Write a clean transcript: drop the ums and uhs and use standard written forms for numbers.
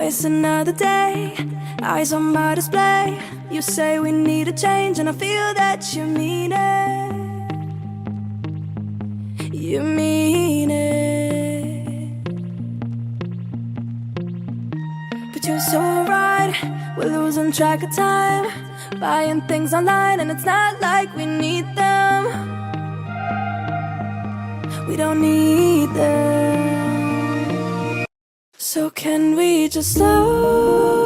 It's another day, eyes on my display. You say we need a change, and I feel that you mean it. You mean it. But you're so right, we're losing track of time, buying things online, and it's not like we need them. We don't need them. So can we just slow